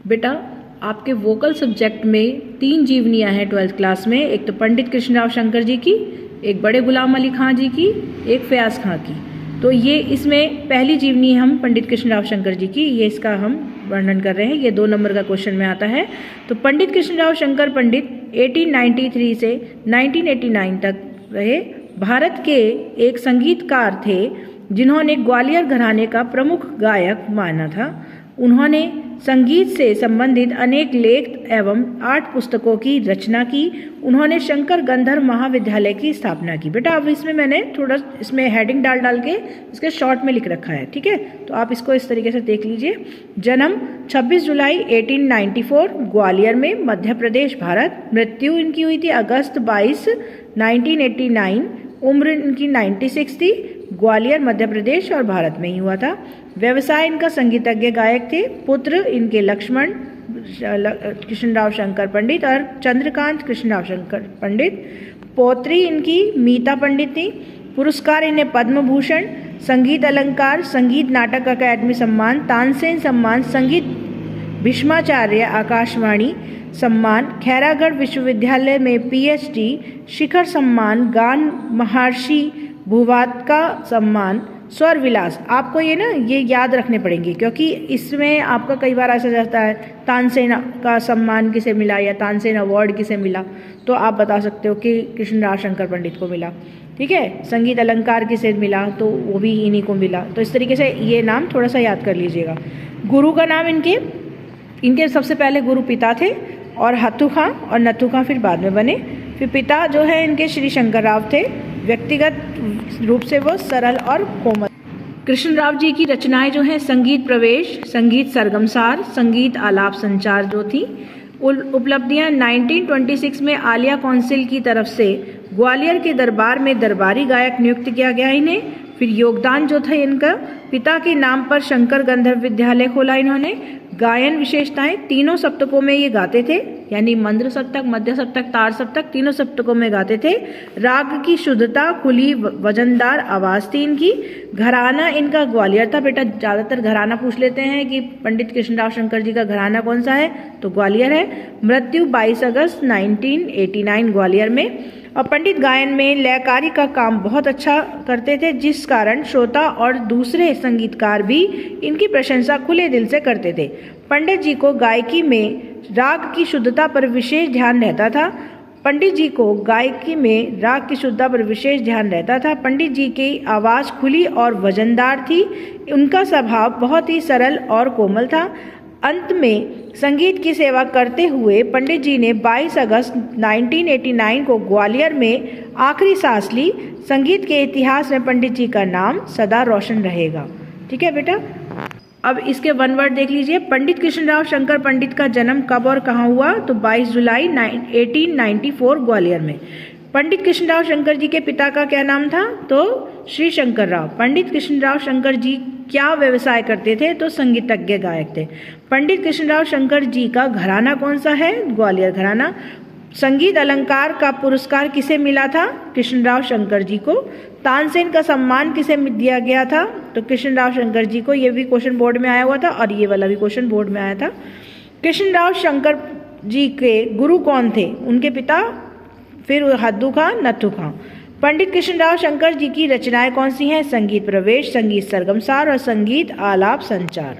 बेटा आपके vocal subject में 3 जीवनियाँ हैं 12th क्लास में। एक तो पंडित कृष्णराव शंकर जी की, एक बड़े गुलाम अली खां जी की, एक फयाज खां की। तो ये इसमें पहली जीवनी हम पंडित कृष्णराव शंकर जी की, ये इसका हम वर्णन कर रहे हैं। ये 2 नंबर का क्वेश्चन में आता है। तो पंडित कृष्णराव शंकर पंडित 1893 से 1989 तक रहे। भारत के एक संगीतकार थे जिन्होंने ग्वालियर घराने का प्रमुख गायक माना था। उन्होंने संगीत से संबंधित अनेक लेख एवं 8 पुस्तकों की रचना की। उन्होंने शंकर गंधर्व महाविद्यालय की स्थापना की। बेटा अब इसमें मैंने थोड़ा इसमें हेडिंग डाल के इसके शॉर्ट में लिख रखा है, ठीक है। तो आप इसको इस तरीके से देख लीजिए। जन्म 26 जुलाई 1894 ग्वालियर में, मध्य प्रदेश, भारत। मृत्यु इनकी हुई थी अगस्त 22, 1989। उम्र इनकी 96 थी। ग्वालियर, मध्य प्रदेश और भारत में ही हुआ था। व्यवसाय इनका संगीतज्ञ गायक थे। पुत्र इनके लक्ष्मण कृष्णराव शंकर पंडित और चंद्रकांत कृष्णराव शंकर पंडित। पौत्री इनकी मीता पंडित थी। पुरस्कार इन्हें पद्म भूषण, संगीत अलंकार, संगीत नाटक अकादमी सम्मान, तानसेन सम्मान, संगीत भीष्माचार्य आकाशवाणी सम्मान, खैरागढ़ विश्वविद्यालय में PhD, शिखर सम्मान, गान महर्षि भूवात्का सम्मान, स्वर विलास। आपको ये याद रखने पड़ेंगे क्योंकि इसमें आपका कई बार ऐसा जाता है तानसेन का सम्मान किसे मिला या तानसेन अवार्ड किसे मिला, तो आप बता सकते हो कि कृष्णराव शंकर पंडित को मिला, ठीक है। संगीत अलंकार किसे मिला, तो वो भी इन्हीं को मिला। तो इस तरीके से ये नाम थोड़ा सा याद कर लीजिएगा। गुरु का नाम इनके सबसे पहले गुरु पिता थे और हथु खां और नथु खां फिर बाद में बने। फिर पिता जो है इनके श्री शंकर राव थे। व्यक्तिगत रूप से वो सरल और कोमल। कृष्णराव जी की रचनाएं जो हैं संगीत प्रवेश, संगीत सरगमसार, संगीत आलाप संचार जो थी। उपलब्धियां 1926 में आलिया काउंसिल की तरफ से ग्वालियर के दरबार में दरबारी गायक नियुक्त किया गया इन्हें। फिर योगदान जो था इनका, पिता के नाम पर शंकर गंधर्व विद्यालय खोला इन्होंने। गायन विशेषताएं, तीनों सप्तकों में ये गाते थे, यानी मंद्र सप्तक, मध्य सप्तक, तार सप्तक, तीनों सप्तकों में गाते थे। राग की शुद्धता, खुली वजनदार आवाज थी इनकी। घराना इनका ग्वालियर था। बेटा ज्यादातर घराना पूछ लेते हैं कि पंडित कृष्णराव शंकर जी का घराना कौन सा है, तो ग्वालियर है। मृत्यु 22 अगस्त 1989 ग्वालियर में। और पंडित गायन में लयकारी का काम बहुत अच्छा करते थे, जिस कारण श्रोता और दूसरे संगीतकार भी इनकी प्रशंसा खुले दिल से करते थे। पंडित जी को गायकी में राग की शुद्धता पर विशेष ध्यान रहता था। पंडित जी की आवाज़ खुली और वजनदार थी। उनका स्वभाव बहुत ही सरल और कोमल था। अंत में संगीत की सेवा करते हुए पंडित जी ने 22 अगस्त 1989 को ग्वालियर में आखिरी सांस ली। संगीत के इतिहास में पंडित जी का नाम सदा रोशन रहेगा, ठीक है बेटा। अब इसके 1 वर्ड देख लीजिए। पंडित कृष्णराव शंकर पंडित का जन्म कब और कहाँ हुआ, तो 22 जुलाई 1894 ग्वालियर में। पंडित कृष्णराव शंकर जी के पिता का क्या नाम था, तो श्री शंकर राव। पंडित कृष्णराव शंकर जी क्या व्यवसाय करते थे, तो संगीतज्ञ गायक थे। पंडित कृष्णराव शंकर जी का घराना कौन सा है, ग्वालियर घराना। संगीत अलंकार का पुरस्कार किसे मिला था, कृष्णराव शंकर जी को। तानसेन का सम्मान किसे दिया गया था, तो कृष्णराव शंकर जी को। ये भी क्वेश्चन बोर्ड में आया हुआ था और ये वाला भी क्वेश्चन बोर्ड में आया था। कृष्णराव शंकर जी के गुरु कौन थे, उनके पिता, फिर हथु खां, नथु खां। पंडित कृष्णराव शंकर जी की रचनाएं कौन सी हैं, संगीत प्रवेश, संगीत सरगमसार और संगीत आलाप संचार।